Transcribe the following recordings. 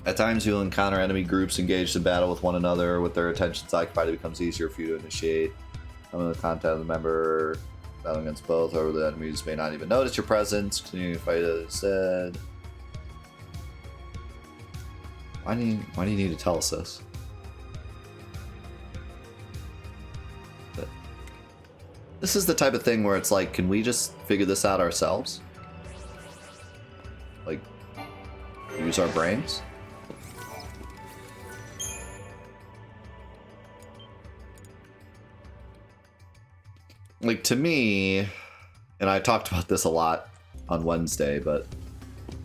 At times, you'll encounter enemy groups engaged in battle with one another. With their attentions occupied, it becomes easier for you to initiate. Some of the content of the member battle against both, however, the enemies may not even notice your presence. Continuing to fight instead. Why do you need to tell us this? This is the type of thing where it's like, can we just figure this out ourselves? Like, use our brains? Like, to me, and I talked about this a lot on Wednesday, but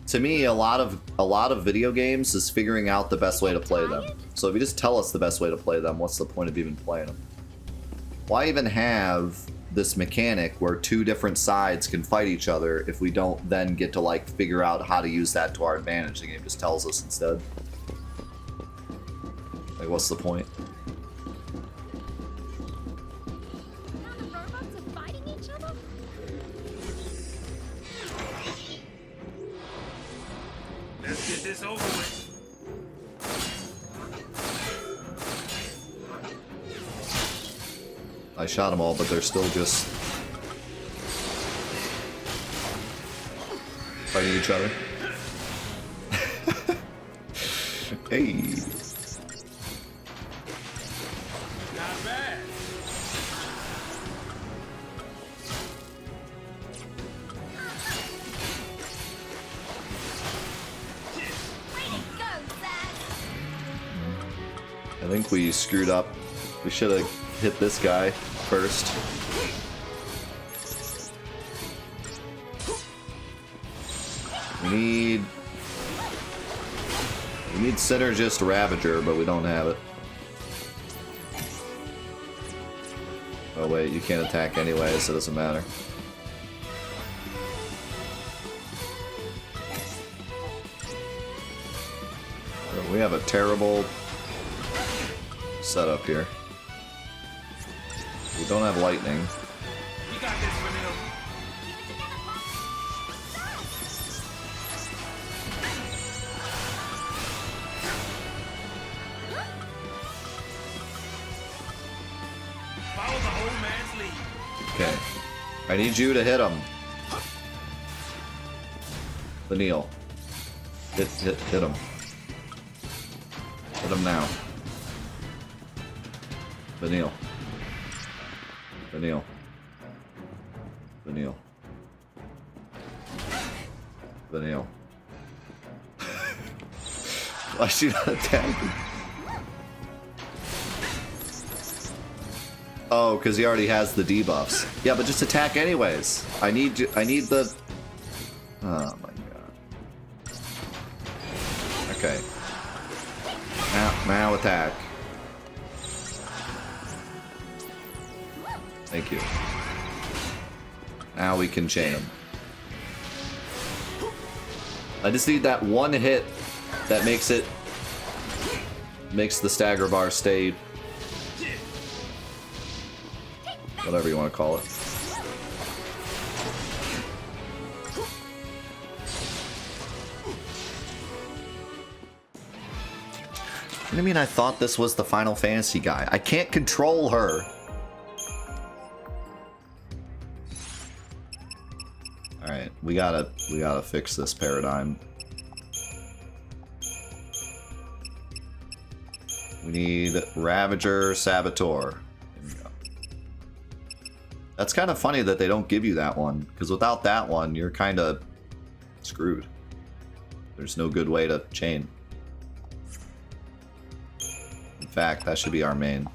to me, a lot of video games is figuring out the best way to play them. So if you just tell us the best way to play them, what's the point of even playing them? Why even have this mechanic where two different sides can fight each other if we don't then get to like figure out how to use that to our advantage? The game just tells us instead. Like, what's the point? Let's get this over with. I shot them all, but they're still just fighting each other. Hey. Not bad. I think we screwed up. We should have hit this guy first. We need Synergist Ravager, but we don't have it. Oh wait, you can't attack anyway, so it doesn't matter. We have a terrible setup here. We don't have lightning. You got this, Vanille. Follow the old man's lead. Okay. I need you to hit him. Vanille. Hit him. Hit him now. Vanille. Vanille. Vanille. Vanille. Why is she not attacking? Oh, because he already has the debuffs. Yeah, but just attack anyways. I need the... Oh my god. Okay. Now attack. Thank you. Now we can chain him. I just need that one hit that makes the stagger bar stay, whatever you want to call it. What do you mean I thought this was the Final Fantasy guy? I can't control her. Alright, we gotta fix this paradigm. We need Ravager Saboteur. There we go. That's kind of funny that they don't give you that one, because without that one, you're kind of screwed. There's no good way to chain. In fact, that should be our main.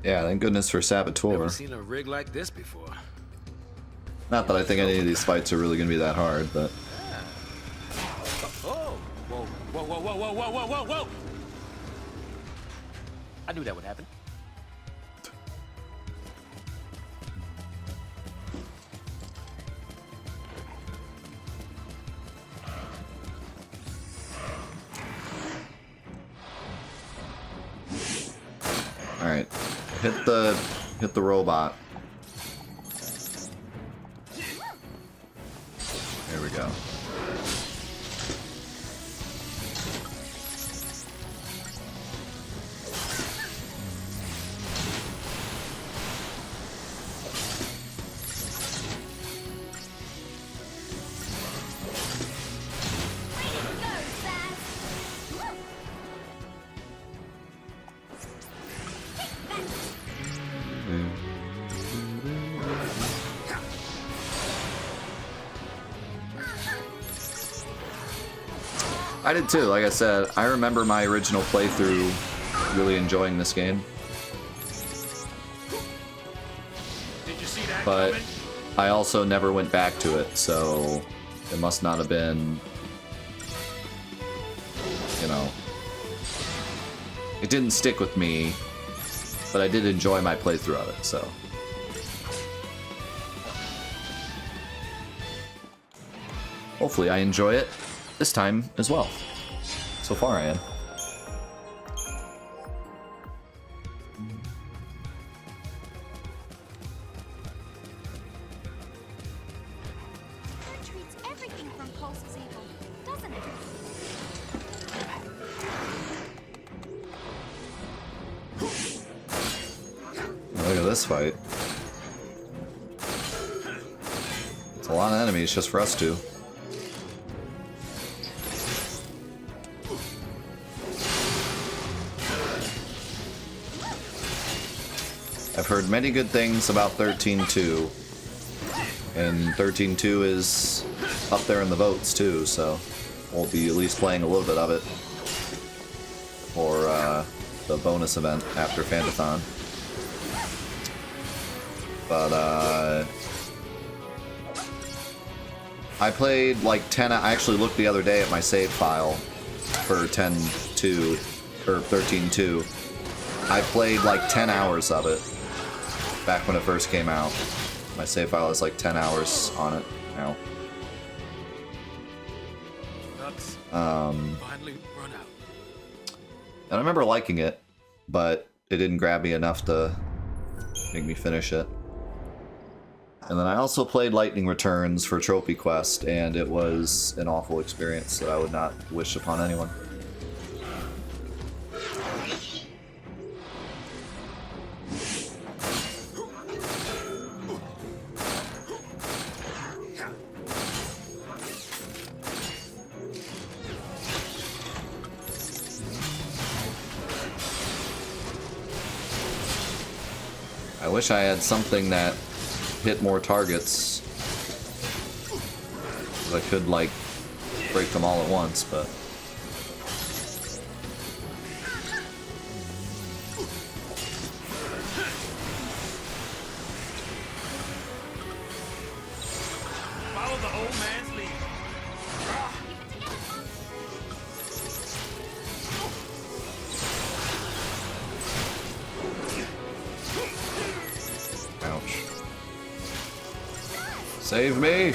Yeah, thank goodness for Never Saboteur. seen a rig like this before. Not that I think any of these fights are really going to be that hard, but... Oh! Whoa, whoa, whoa, whoa, whoa, whoa, whoa, whoa, whoa! I knew that would happen. Alright. Hit the robot. There we go. I did too, like I said. I remember my original playthrough really enjoying this game. Did you see that But coming? I also never went back to it, so it must not have been, you know, it didn't stick with me, but I did enjoy my playthrough of it, so. Hopefully I enjoy it this time as well. So far I am. Treats everything from Pulse as evil, doesn't it? Look at this fight. It's a lot of enemies just for us two. I've heard many good things about 13.2, and 13.2 is up there in the votes too, so we'll be at least playing a little bit of it for the bonus event after Fantathon. But I played like 10. I actually looked the other day at my save file for 10.2 or 13.2. I played like 10 hours of it back when it first came out. My save file has like 10 hours on it now. Nuts. Finally run out. And I remember liking it, but it didn't grab me enough to make me finish it. And then I also played Lightning Returns for Trophy Quest, and it was an awful experience that I would not wish upon anyone. I wish I had something that hit more targets. I could, like, break them all at once, but... Follow the old man's lead. Ouch. Save me!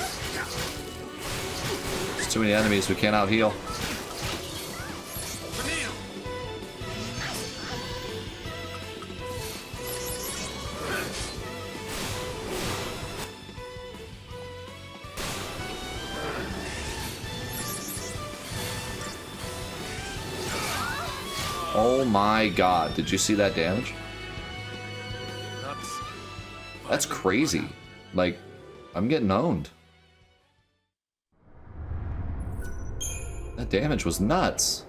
There's too many enemies, we can't out-heal. Benito. Oh my god, did you see that damage? Nuts. That's crazy. Like, I'm getting owned. That damage was nuts.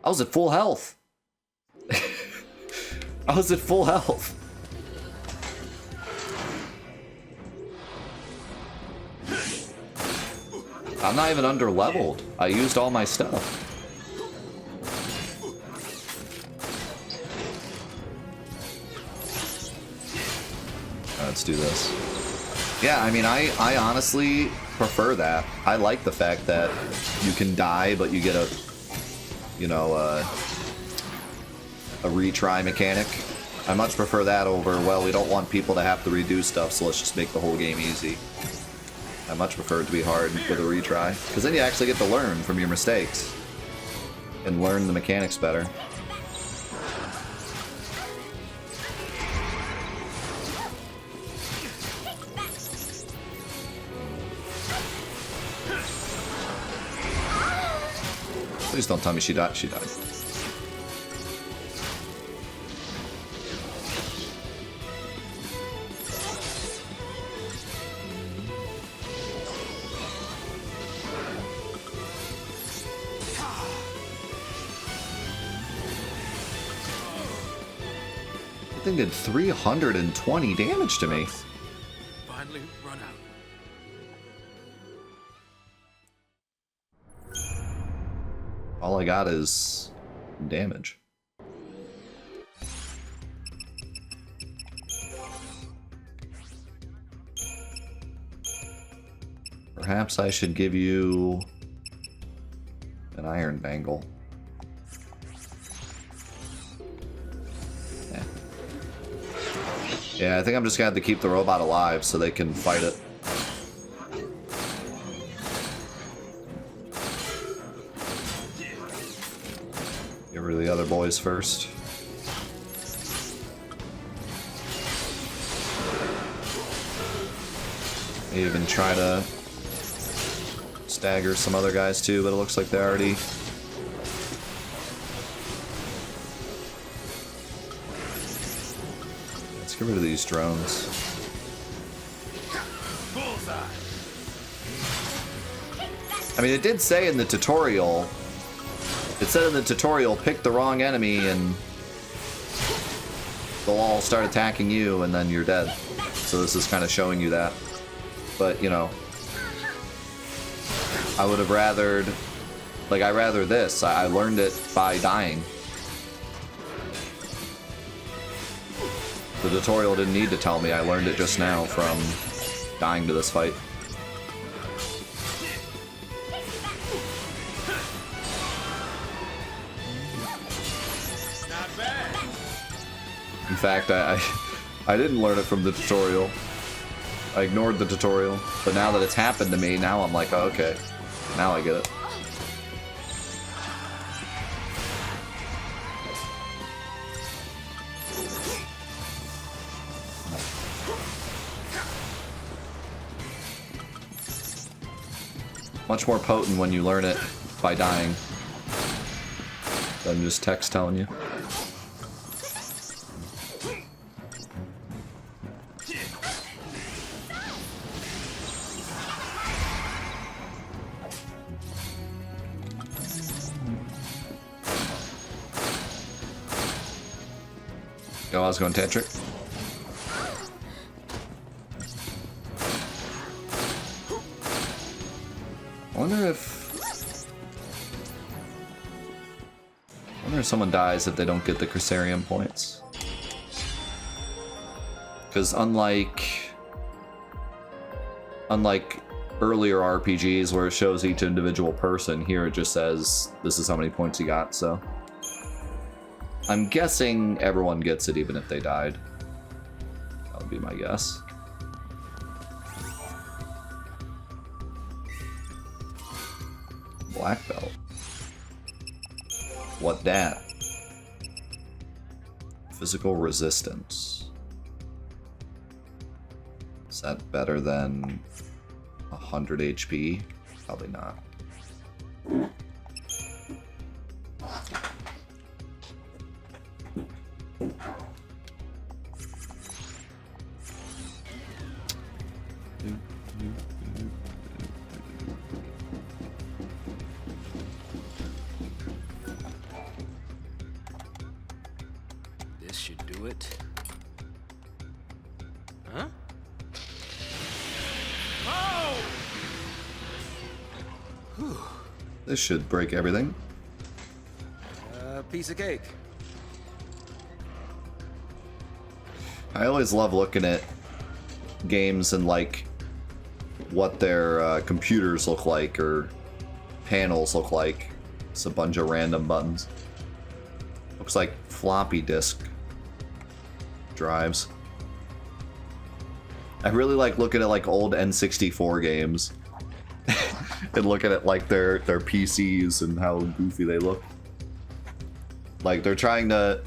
I was at full health. I was at full health. I'm not even under leveled. I used all my stuff. let's do this. Yeah, I mean, I honestly prefer that. I like the fact that you can die, but you get a, you know, a retry mechanic. I much prefer that over, well, we don't want people to have to redo stuff, so let's just make the whole game easy. I much prefer it to be hard with a retry, because then you actually get to learn from your mistakes and learn the mechanics better. Please don't tell me she died. She died. That thing did 320 damage to me. Finally run out. All I got is damage. Perhaps I should give you an iron bangle. Yeah, I think I'm just gonna have to keep the robot alive so they can fight it. Get rid of the other boys first. Maybe even try to stagger some other guys too, but it looks like they're already... Let's get rid of these drones. I mean, it did say in the tutorial... It said in the tutorial, pick the wrong enemy and they'll all start attacking you and then you're dead. So this is kind of showing you that. But, you know, I would have rathered, like, I rather this. I learned it by dying. The tutorial didn't need to tell me. I learned it just now from dying to this fight. In fact, I didn't learn it from the tutorial. I ignored the tutorial, but now that it's happened to me, now I'm like, oh, okay, now I get it. Much more potent when you learn it by dying than just text telling you. Oh, I was going tantric. I wonder if someone dies if they don't get the Crucerium points. Because unlike earlier RPGs where it shows each individual person, here it just says this is how many points you got, so I'm guessing everyone gets it even if they died. That would be my guess. Black belt. What that? Physical resistance. Is that better than 100 HP? Probably not. This should do it. Huh? This should break everything. Piece of cake. I always love looking at games and like what their computers look like or panels look like. It's a bunch of random buttons. Looks like floppy disk drives. I really like looking at like old N64 games and looking at like their PCs and how goofy they look. Like they're trying to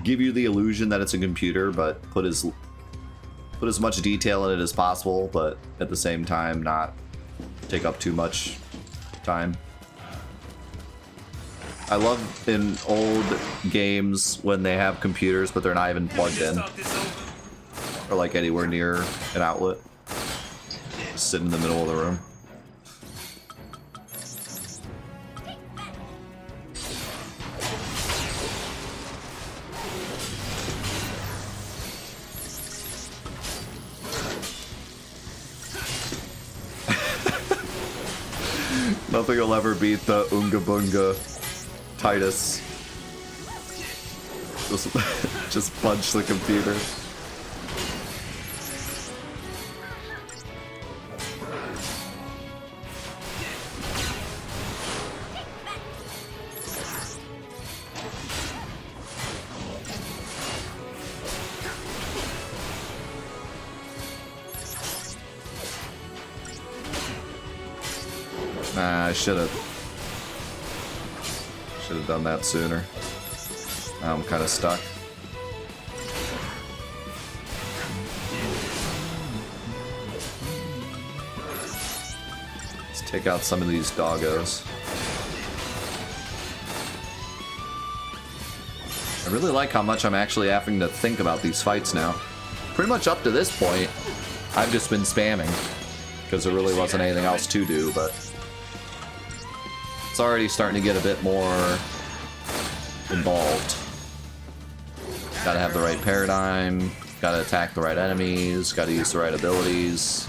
give you the illusion that it's a computer, but put as much detail in it as possible, but at the same time not take up too much time. I love in old games when they have computers, but they're not even plugged in. Or like anywhere near an outlet. Just sit in the middle of the room. Nothing will ever beat the Oonga Boonga Titus. Just punch the computer. Nah, I should have done that sooner. Now I'm kind of stuck. Let's take out some of these doggos. I really like how much I'm actually having to think about these fights now. Pretty much up to this point, I've just been spamming because there really wasn't anything else to do, but it's already starting to get a bit more involved. Gotta have the right paradigm, gotta attack the right enemies, gotta use the right abilities.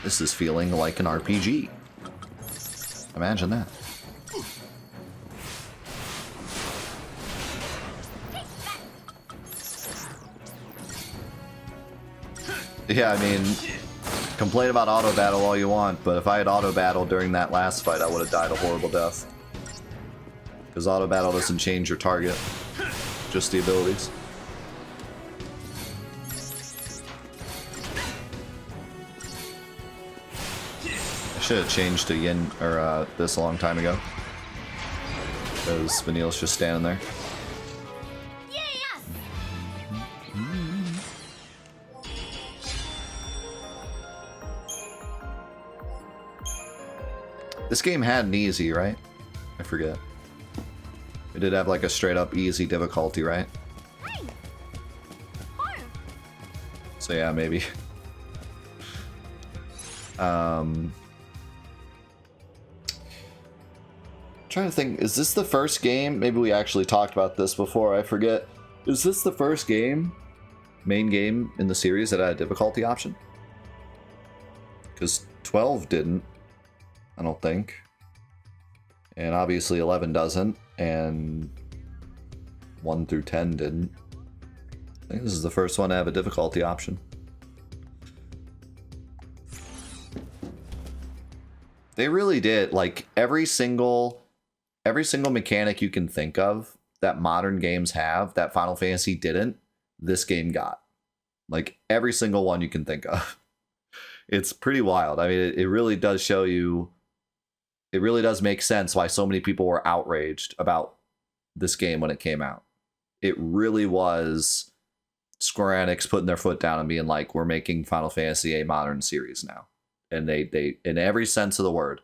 This is feeling like an RPG. Imagine that. Yeah, I mean, complain about auto battle all you want, but if I had auto battle during that last fight, I would have died a horrible death. Because auto battle doesn't change your target, just the abilities. I should have changed to Yin or this a long time ago. Because Vanille's just standing there. This game had an easy, right? I forget. It did have like a straight up easy difficulty, right? So yeah, maybe. Trying to think, is this the first game? Maybe we actually talked about this before, I forget. Is this the first game, main game in the series that had a difficulty option? Because 12 didn't. I don't think. And obviously 11 doesn't, and 1 through 10 didn't. I think this is the first one to have a difficulty option. They really did, like every single mechanic you can think of that modern games have that Final Fantasy didn't, this game got. Like every single one you can think of. It's pretty wild. I mean, it really does show you. It really does make sense why so many people were outraged about this game when it came out. It really was Square Enix putting their foot down and being like, we're making Final Fantasy a modern series now. And they in every sense of the word,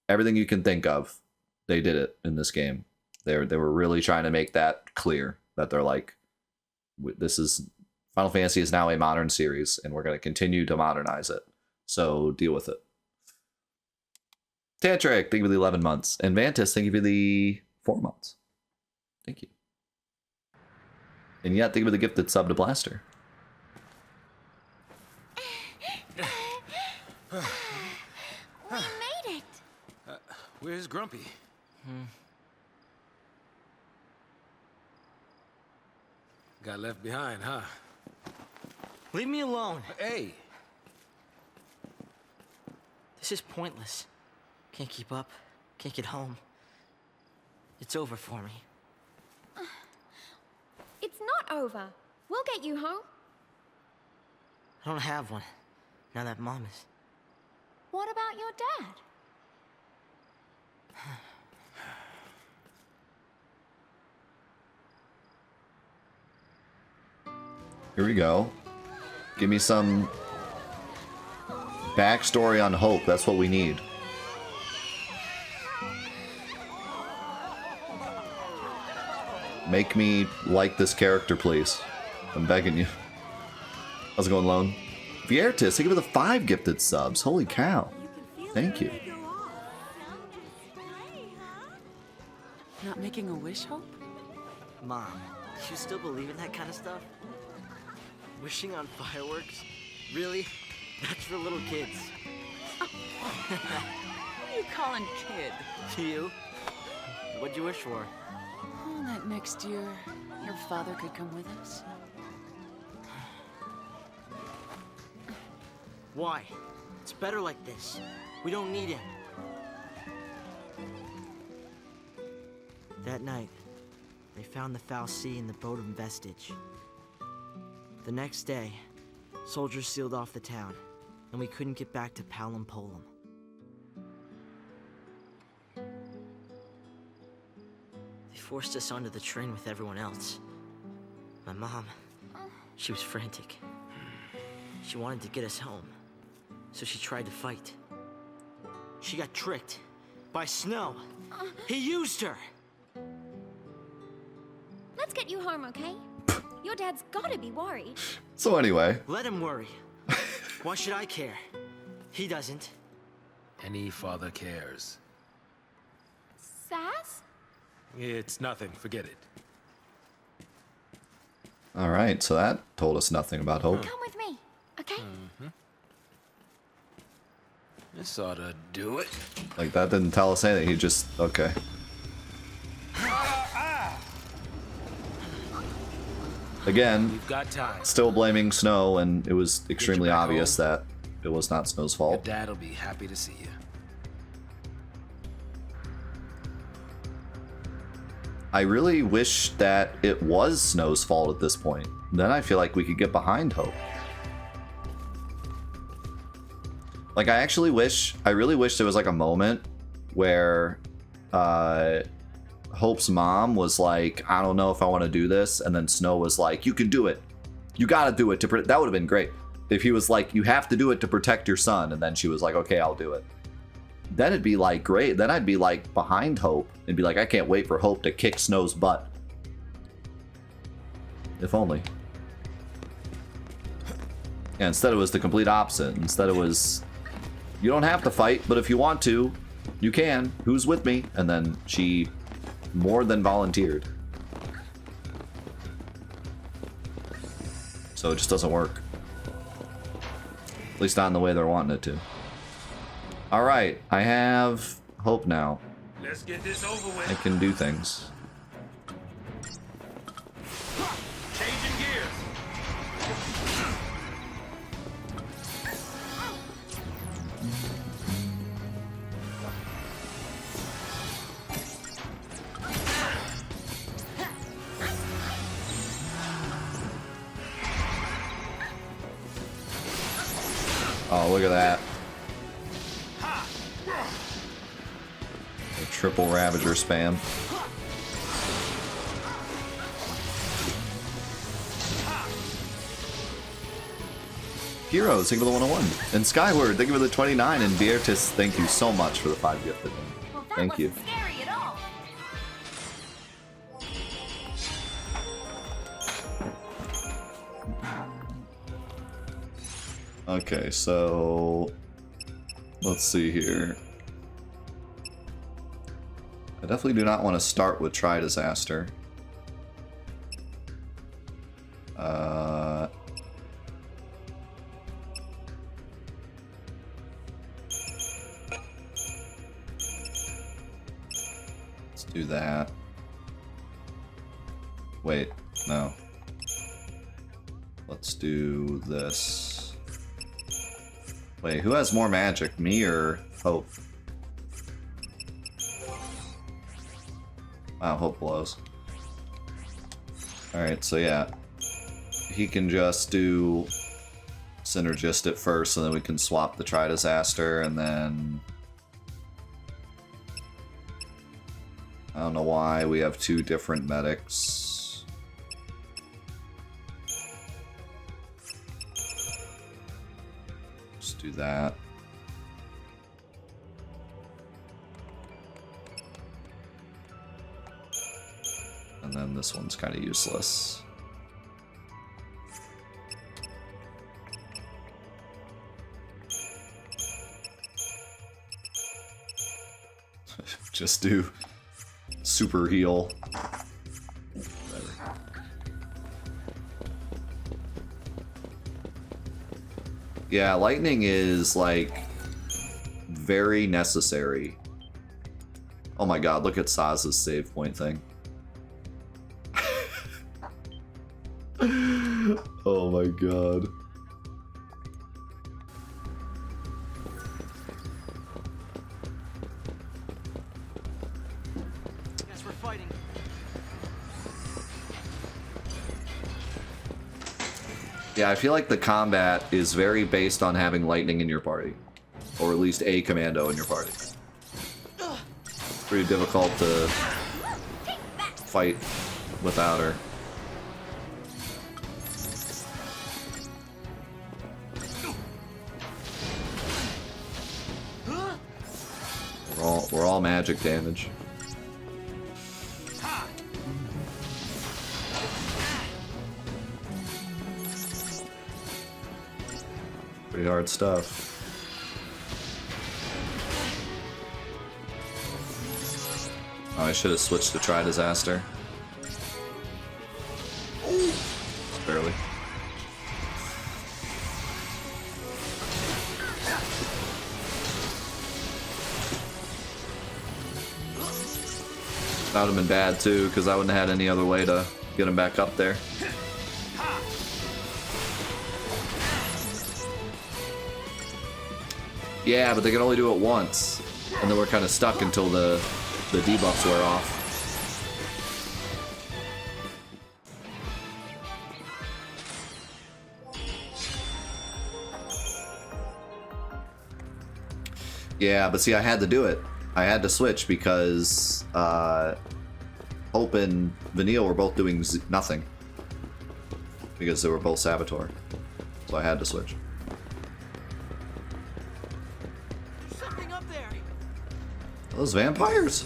everything you can think of, they did it in this game. They were really trying to make that clear, that they're like, this is Final Fantasy is now a modern series and we're going to continue to modernize it. So deal with it. Tantric, thank you for the 11 months. And Vantis, thank you for the 4 months. Thank you. And yet, thank you for the gifted sub to Blaster. We made it! Where's Grumpy? Got left behind, huh? Leave me alone. Hey, This is pointless. Can't keep up. Can't get home. It's over for me. It's not over. We'll get you home. I don't have one. Now that Mom is... What about your dad? Here we go. Give me some backstory on Hope. That's what we need. Make me like this character, please. I'm begging you. How's it going, Lone? Viertis, thank you for the 5 gifted subs. Holy cow. Thank you. Not making a wish, Hope? Mom, do you still believe in that kind of stuff? Wishing on fireworks? Really? That's for little kids. What are you calling kid? You? What'd you wish for? Oh, that next year, your father could come with us. Why? It's better like this. We don't need him. That night, they found the Foul Sea in the boat of Vestige. The next day, soldiers sealed off the town, and we couldn't get back to Palom Polum. They forced us onto the train with everyone else. My mom, she was frantic. She wanted to get us home, so she tried to fight. She got tricked by Snow. He used her! Let's get you home, okay? Your dad's gotta be worried. So anyway, Let him worry. Why should I care? He doesn't. any father cares. Sass? It's nothing. Forget it. alright, so that told us nothing about Hope. Come with me, okay? This ought to do it. Like, that didn't tell us anything, he just, okay. Again, We've got time. still blaming Snow, and it was extremely back obvious home. that it was not Snow's Your fault. dad'll be happy to see you. I really wish that it was Snow's fault at this point. Then I feel like we could get behind Hope. Like, I really wish there was like a moment where Hope's mom was like, I don't know if I want to do this, and then Snow was like, you can do it. You gotta do it to that would have been great. If he was like, you have to do it to protect your son, and then she was like, okay, I'll do it. Then it'd be like great. Then I'd be like behind Hope and be like, I can't wait for Hope to kick Snow's butt. If only. Yeah, instead it was the complete opposite. Instead it was, you don't have to fight, but if you want to, you can. Who's with me? And then she more than volunteered. So it just doesn't work. At least not in the way they're wanting it to. Alright, I have Hope now. Let's get this over I with. can do things. Changing gears. Oh, look at that. A triple Ravager spam. Heroes, thank you for the 101. And Skyward, thank you for the 29. And Viertis, thank you so much for the 5 gifted. Well, that Thank you. wasn't scary at all. Okay, so let's see here. I definitely do not want to start with Try Disaster. Let's do that. Wait, no. Let's do this. Wait, who has more magic? Me or Hope? Wow, Hope blows. Alright, so yeah. He can just do Synergist at first, and then we can swap the Tri-Disaster, and then... I don't know why we have two different medics. Just do that. And then this one's kind of useless. Just do super heal. Whatever. Yeah, lightning is like very necessary. Oh my god, look at Saz's save point thing. Oh my god. Guess we're fighting. Yeah, I feel like the combat is very based on having lightning in your party. Or at least a commando in your party. It's pretty difficult to fight without her. We're all magic damage. Pretty hard stuff. Oh, I should have switched to Tri-Disaster. Barely. That would have been bad too, because I wouldn't have had any other way to get him back up there. Yeah, but they can only do it once, and then we're kind of stuck until the debuffs wear off. Yeah, but see, I had to do it. I had to switch because Hope and Vanille were both doing nothing. Because they were both Saboteur. So I had to switch. There's something up there. Those vampires!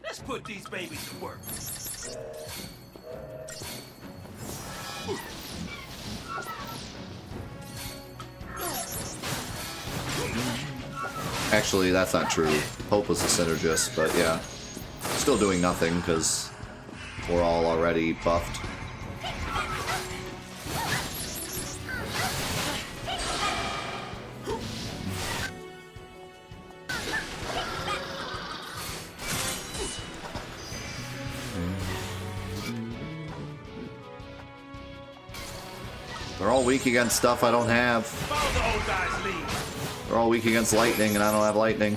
Let's put these babies to work. Actually, that's not true. Hope was a synergist, but yeah. Still doing nothing, because we're all already buffed. They're all weak against stuff I don't have. Follow the old guy's lead. They're all weak against lightning, and I don't have lightning.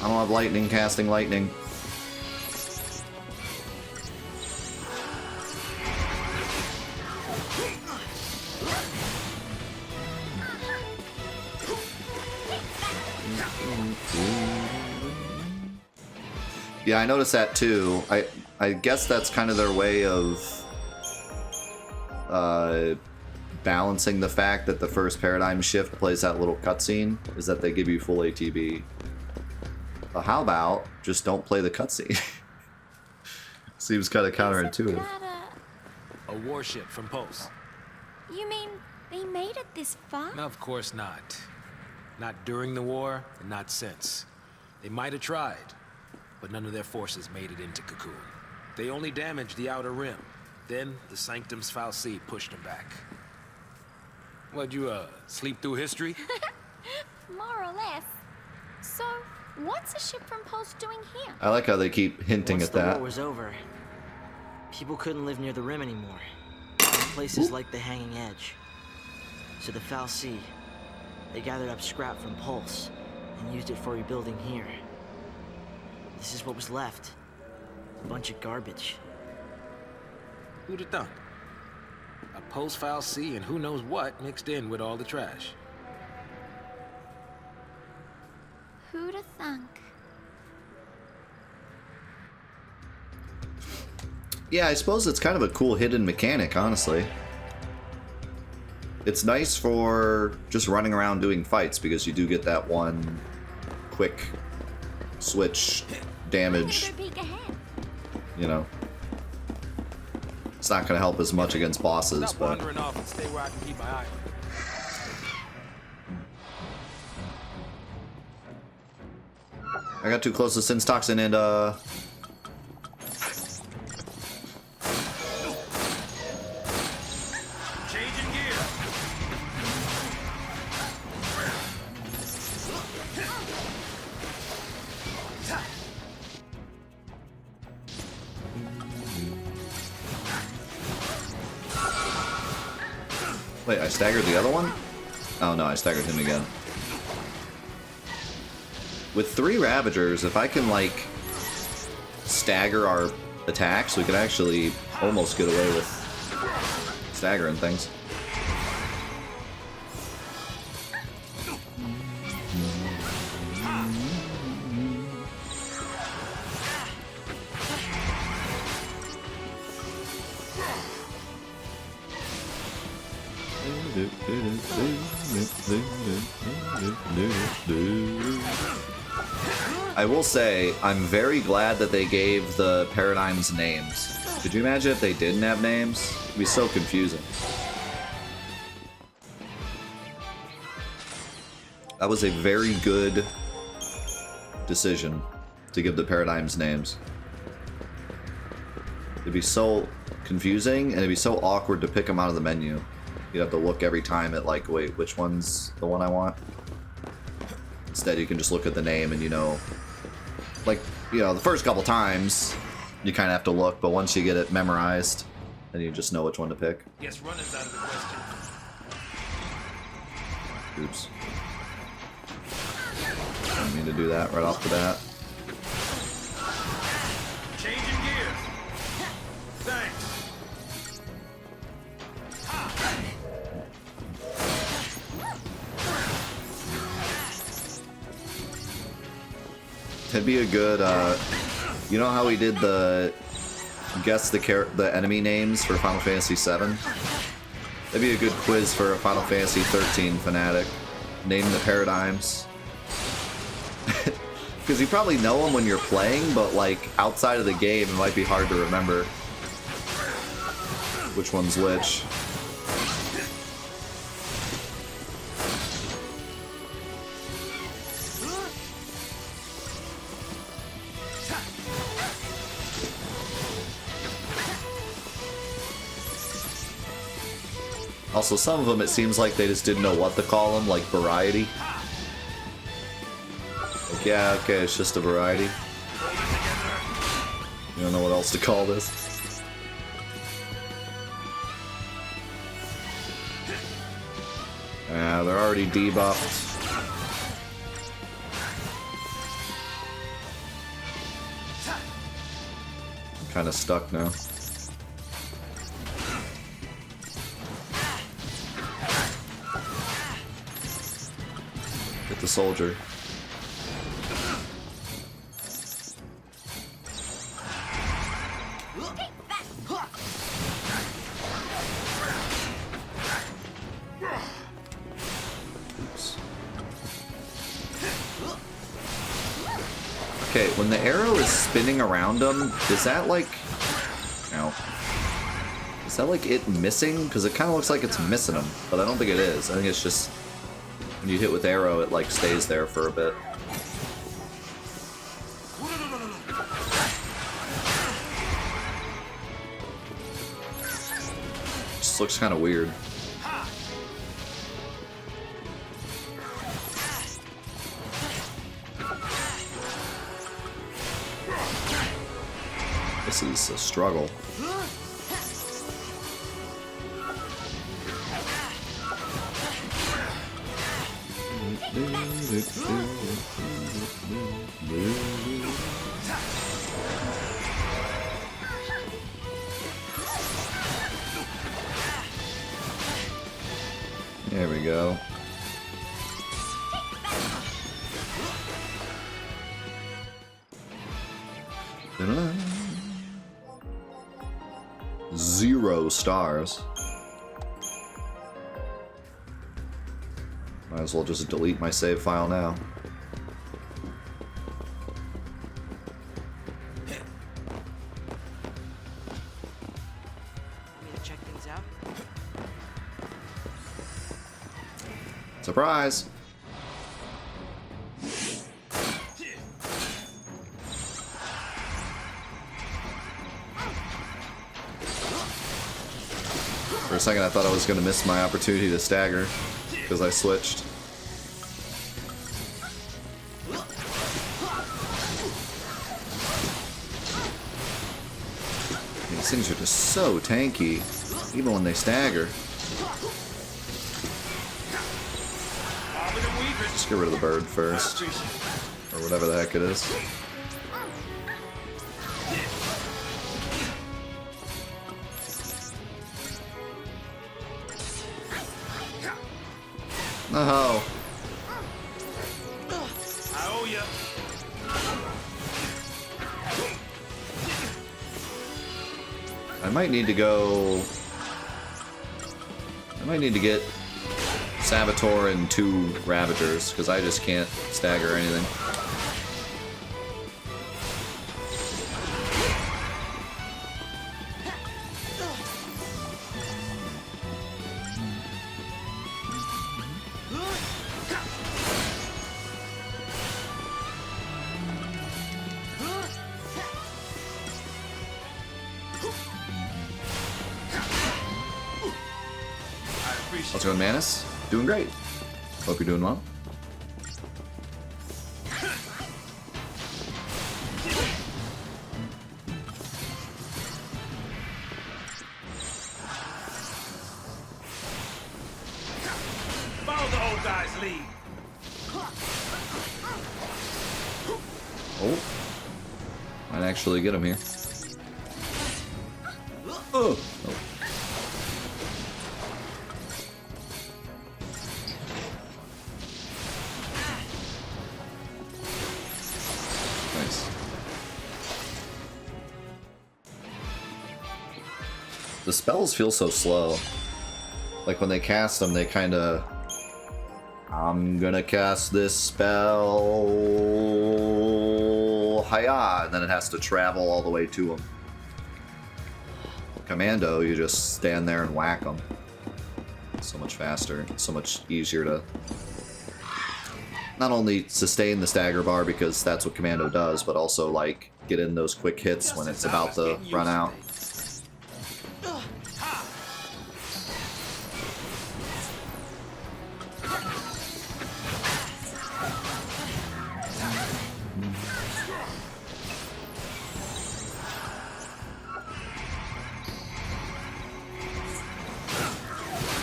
I don't have lightning casting lightning. Yeah, I noticed that too. I guess that's kind of their way of balancing the fact that the first paradigm shift plays that little cutscene, is that they give you full ATB. But how about just don't play the cutscene? Seems kind of counterintuitive. A warship from Pulse. You mean they made it this far? No, of course not. Not during the war, and not since. They might have tried, but none of their forces made it into Cocoon. They only damaged the outer rim. Then the Sanctum's Fal'Cie pushed them back. What'd you, sleep through history? More or less. So, What's a ship from Pulse doing here? I like how they keep hinting Once at the that. war was over, people couldn't live near the rim anymore. Places like the Hanging Edge. So the Foul Sea, they gathered up scrap from Pulse and used it for rebuilding here. This is what was left. A bunch of garbage. Who'd have thunk? A post-foul sea and who knows what mixed in with all the trash. Who'da thunk? Yeah, I suppose it's kind of a cool hidden mechanic, honestly. It's nice for just running around doing fights because you do get that one quick switch damage, I'm gonna go peek ahead. you know. It's not going to help as much against bosses, Stop but wandering off and stay where I can keep my eye on you. I got too close to Sin's Toxin and Changing gears. wait, I staggered the other one? Oh no, I staggered him again. With 3 Ravagers, if I can, like, stagger our attacks, we can actually almost get away with staggering things. I will say, I'm very glad that they gave the paradigms names. Could you imagine if they didn't have names? It'd be so confusing. That was a very good decision to give the paradigms names. It'd be so confusing, and it'd be so awkward to pick them out of the menu. You'd have to look every time at, like, wait, which one's the one I want? Instead, you can just look at the name and you know, like, you know, the first couple times, you kind of have to look, but once you get it memorized, then you just know which one to pick. Guess running's out of the question. Oops. Didn't mean to do that right off the bat. Changing gears. Thanks. It'd be a good, you know how we did the guess the enemy names for Final Fantasy VII? That'd be a good quiz for a Final Fantasy XIII fanatic. Name the paradigms. Because you probably know them when you're playing, but like outside of the game, it might be hard to remember which one's which. Also, some of them it seems like they just didn't know what to call them, like variety. Like, yeah, okay, it's just a variety. You don't know what else to call this. They're already debuffed. I'm kind of stuck now. Hit the soldier. Oops. Okay, when the arrow is spinning around him, is that like... Ow. Is that like it missing? Because it kind of looks like it's missing him, but I don't think it is. I think it's just... When you hit with arrow, it like stays there for a bit. Just looks kind of weird. This is a struggle. There we go. Zero stars. Might as well just delete my save file now. Check things out. Surprise! For a second I thought I was going to miss my opportunity to stagger because I switched. These things are just so tanky, even when they stagger. Just get rid of the bird first, or whatever the heck it is. Oh. I owe ya. I might need to go... I might need to get Saboteur and 2 Ravagers, because I just can't stagger anything. How's it going, Manus? Doing great. Hope you're doing well. Follow the old guy's lead. Oh. Might actually get him here. Oh. Oh. Nice. The spells feel so slow. Like when they cast them, they kind of... I'm gonna cast this spell... Hiya! And then it has to travel all the way to him. Commando, you just stand there and whack them. So much faster, so much easier to... Not only sustain the stagger bar because that's what Commando does, but also like get in those quick hits when it's about to run out.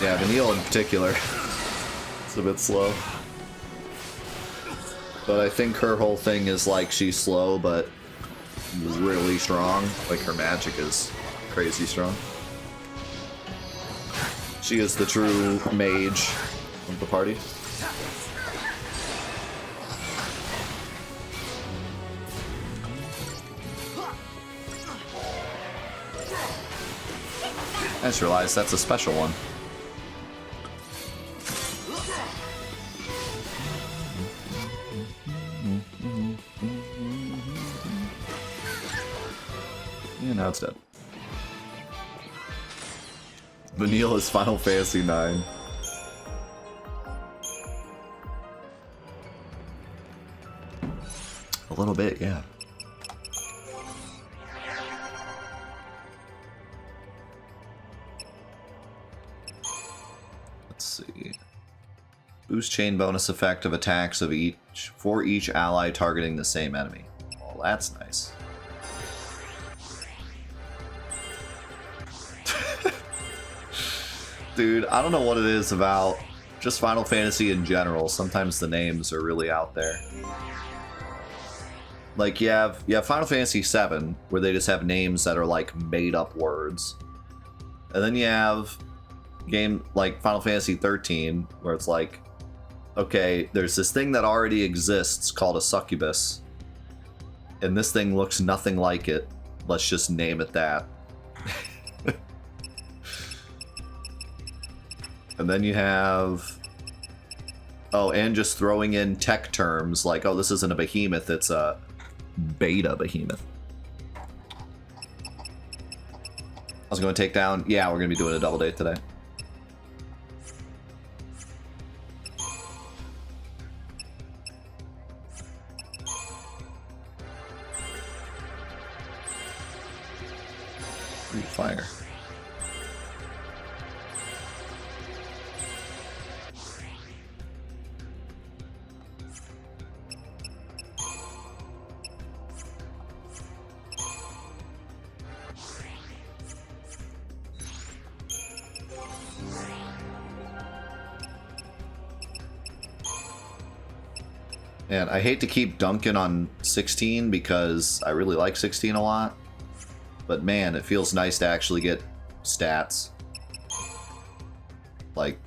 Yeah, Vanille in particular. It's a bit slow. But I think her whole thing is like she's slow, but really strong. Like her magic is crazy strong. She is the true mage of the party. I just realized that's a special one. Yeah, now it's dead. Vanille is Final Fantasy IX. A little bit, yeah. Let's see. Boost chain bonus effect of attacks of each for each ally targeting the same enemy. Well, that's nice. Dude, I don't know what it is about just Final Fantasy in general. Sometimes the names are really out there. Like, you have Final Fantasy VII, where they just have names that are, like, made-up words. And then you have game like Final Fantasy XIII, where it's like, okay, there's this thing that already exists called a succubus. And this thing looks nothing like it. Let's just name it that. And then you have... Oh, and just throwing in tech terms like, oh, this isn't a behemoth, it's a beta behemoth. I was going to take down... Yeah, we're going to be doing a double date today. Ooh, fire. And I hate to keep dunking on 16 because I really like 16 a lot. But man, it feels nice to actually get stats. Like,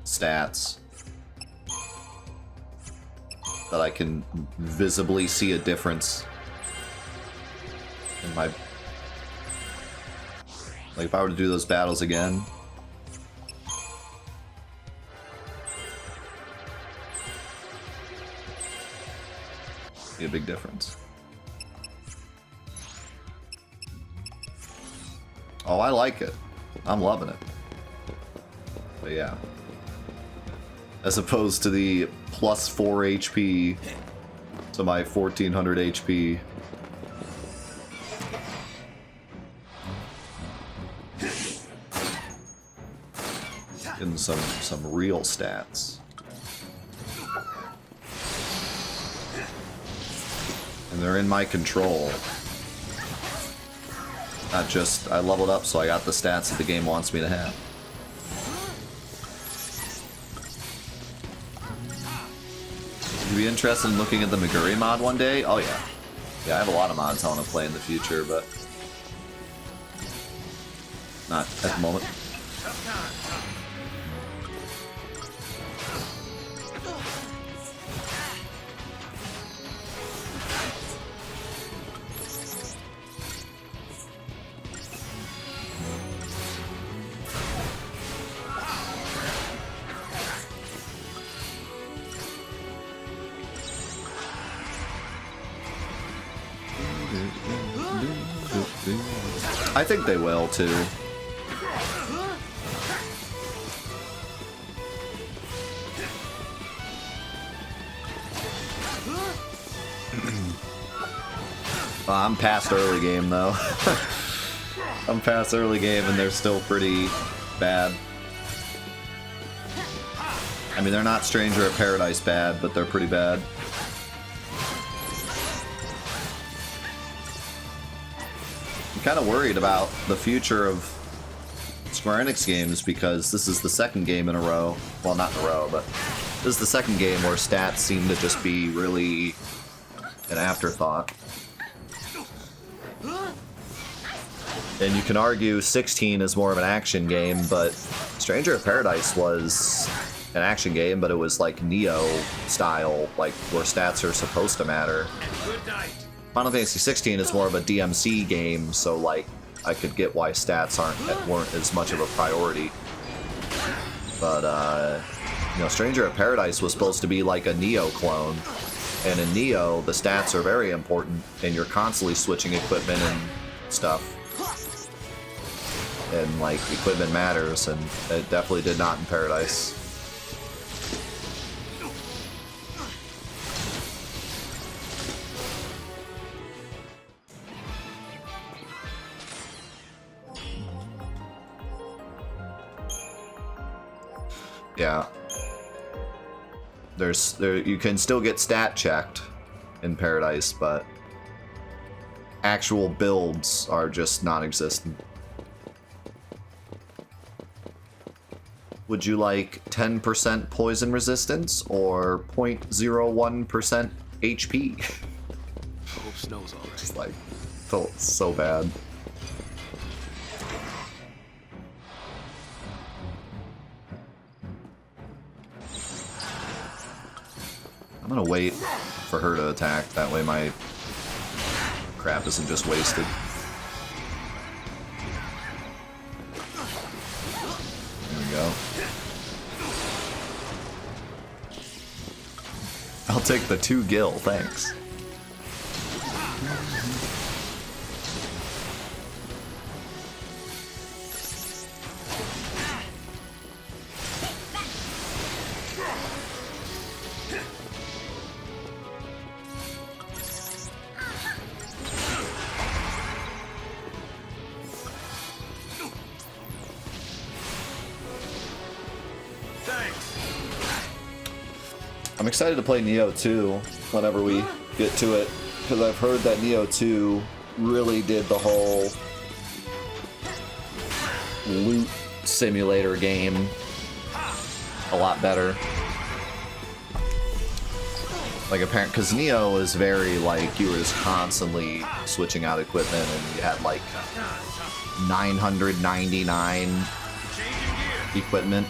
stats. That I can visibly see a difference in my... Like, if I were to do those battles again... See a big difference. Oh, I like it. I'm loving it. But yeah. As opposed to the plus 4 HP to my 1400 HP. Getting some real stats. And they're in my control. Not just, I leveled up so I got the stats that the game wants me to have. Would you be interested in looking at the Meguri mod one day? Oh yeah. Yeah, I have a lot of mods I want to play in the future, but... not at the moment. I think they will too. I'm past early game though. I'm past early game and they're still pretty bad. I mean, they're not Stranger of Paradise bad, but they're pretty bad. I'm kind of worried about the future of Square Enix games because this is the second game in a row. Well, not in a row, but this is the second game where stats seem to just be really an afterthought. And you can argue 16 is more of an action game, but Stranger of Paradise was an action game, but it was like Neo style, like where stats are supposed to matter. Good night. Final Fantasy 16 is more of a DMC game, so like I could get why stats weren't as much of a priority. But you know, Stranger of Paradise was supposed to be like a Neo clone, and in Neo the stats are very important, and you're constantly switching equipment and stuff. And like equipment matters, and it definitely did not in Paradise. Yeah. You can still get stat checked in Paradise, but actual builds are just non-existent. Would you like 10% poison resistance or 0.01% HP? Hope snow's all right. Just like, felt so bad. I'm gonna wait for her to attack, that way my crap isn't just wasted. There we go. I'll take the 2 gil, thanks. I'm excited to play Neo 2 whenever we get to it, because I've heard that Neo 2 really did the whole loot simulator game a lot better. Like, apparently, because Neo is very, like, you were just constantly switching out equipment, and you had, like, 999 equipment.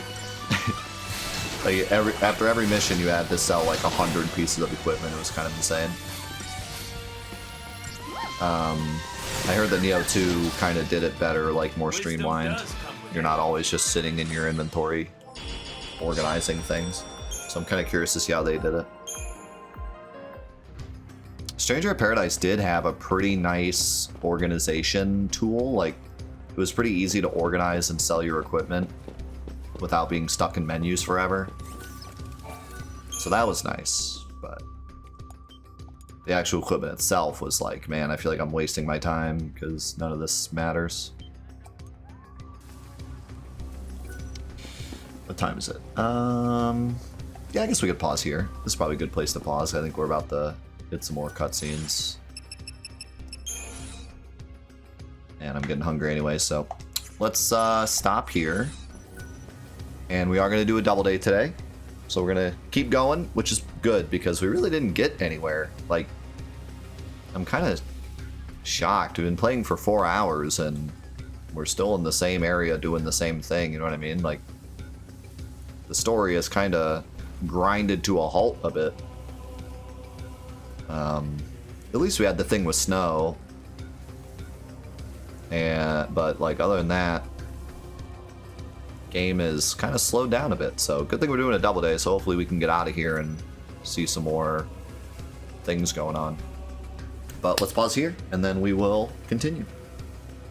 Like, after every mission, you had to sell, like, 100 pieces of equipment. It was kind of insane. I heard that Neo 2 kind of did it better, like, more streamlined. You're not always just sitting in your inventory organizing things. So I'm kind of curious to see how they did it. Stranger of Paradise did have a pretty nice organization tool. Like, it was pretty easy to organize and sell your equipment without being stuck in menus forever. So that was nice, but the actual equipment itself was like, man, I feel like I'm wasting my time because none of this matters. What time is it? Yeah, I guess we could pause here. This is probably a good place to pause. I think we're about to get some more cutscenes. And I'm getting hungry anyway, so let's stop here. And we are going to do a double day today. So we're going to keep going, which is good because we really didn't get anywhere. Like, I'm kind of shocked. We've been playing for 4 hours and we're still in the same area doing the same thing. You know what I mean? Like, the story is kind of grinded to a halt a bit. At least we had the thing with snow. But like, other than that, game is kind of slowed down a bit. So good thing we're doing a double day, so hopefully we can get out of here and see some more things going on. But let's pause here and then we will continue.